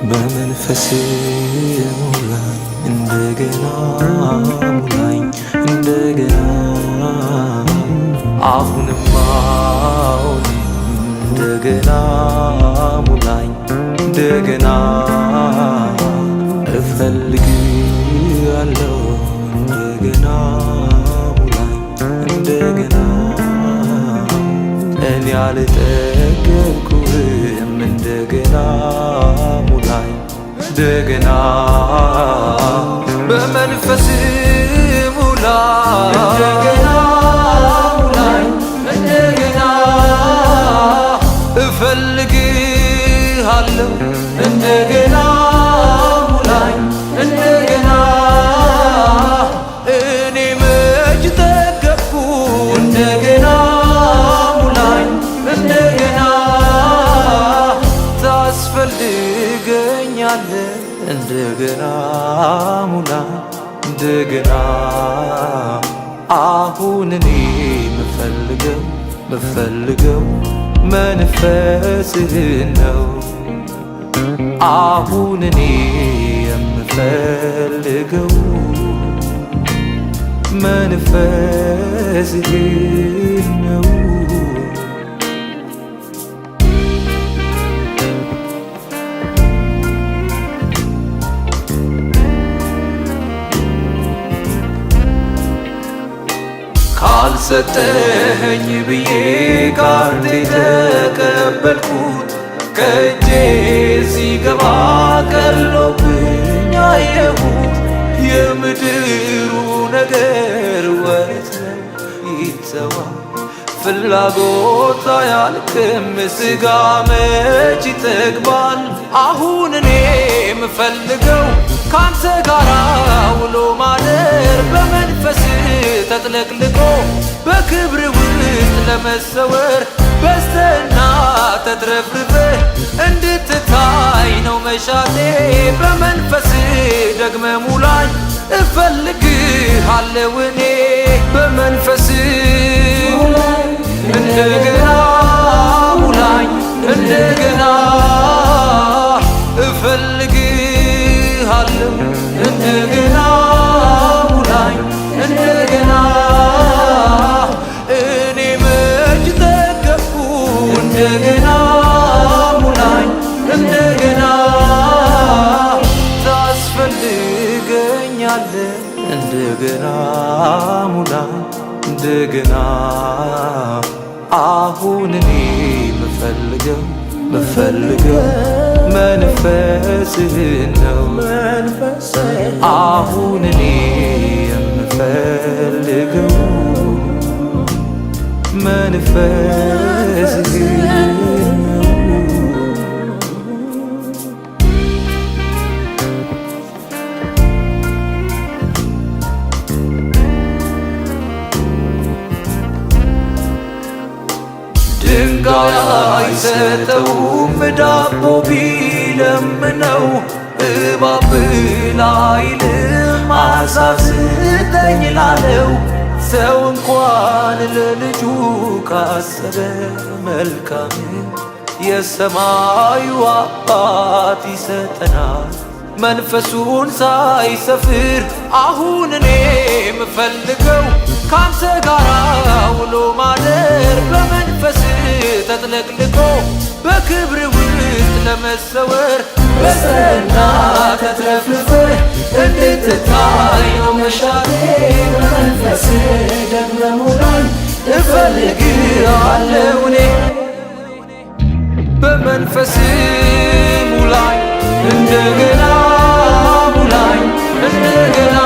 በመንፈስ ሙላኝ እንደገና ሙላኝ እንደገና አሁንም እንደገና ሙላኝ እንደገና እፈልግሃለሁ እንደገና ሙላኝ እንደገና እኔ አልጠገብኩህም እንደገና ሙላኝ እንደገና በመንፈስ ሙላኝ እንደገና ሙላኝ እንደገና እፈልግሃለሁ እንደገና ሙላኝ እንደገና እኔ መች ጠገብኩ እንደገና ሙላኝ እንደገና ታስፈልገኛለህ እንደገና ሙላኝ እንደገና አሁን እኔ ምፈልገው መንፈስህን ነው አሁን እኔ የምፈልገው መንፈስህን ነው ካልሰጠኸኝ ብዬ ካርድ ተቀበልኩት ከእጄ ሲገባ ቀሎብኝ አየሁት የምድሩ ነገር ወረት ነው ይተዋል ፍላጎት አያልቅም ሥጋ መች ይጠግባል አሁን እኔ ምፈልገው ካንተ ጋር ውሎ ማደር በመንፈስ ተጥለቅልቆ በክብር ውስጥ ለመሰወር በስተና ተትረፍርፈህ እንድትታይ ነው መሻቴ በመንፈስ ደግመ ሙላኝ እፈልግሃለሁ እኔ በመንፈስ እንደገና ሙላኝ እንደገና እፈልግሃለሁ እንደገና ሙላኝ እንደገና እኔ መች ጠገብኩ እንደገና ሙላኝ እንደገና ታስፈልገኛለህ እንደገና ሙላኝ እንደገና አሁን እኔ ምፈልገው መንፈስህን ነው አሁን እኔ የምፈልገው መንፈስህን ነው ድንጋይ አይሰጠውም ዳቦ ቢለምነው እባብ አይልም ዓሣ ስጠኝ ላለው ሰው እንኳን ለልጁ ካሰበ መልካም የሰማዩ አባት ይሰጠናል መንፈሱን ሳይሰፍር አሁን እኔ ምፈልገው ካንተ ጋር ውሎ ማደር በመንፈስ ተጥለቅልቆ በክብር ውስጥ ለመሰወር በጸና ተትረፍርፈህ እንድትታይ ነው መሻቴ በመንፈስ ደግመ ሙላኝ እፈልግሃለሁ እኔ በመንፈስ ሙላኝ እንደገና ሙላኝ እንደገና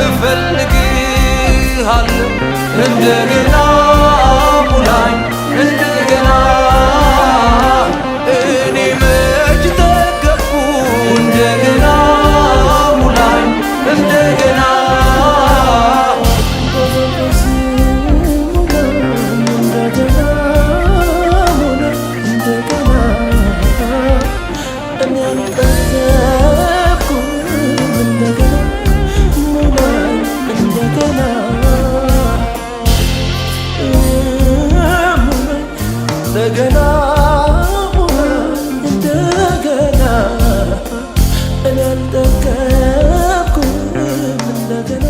እፈልግሃለሁ እንደገና ሙላኝ እንደገና እኔ መች ጠገብኩ እንደገና ሙላኝ እንደገና እንደገና እኔ አልጠገብኩም እንደገና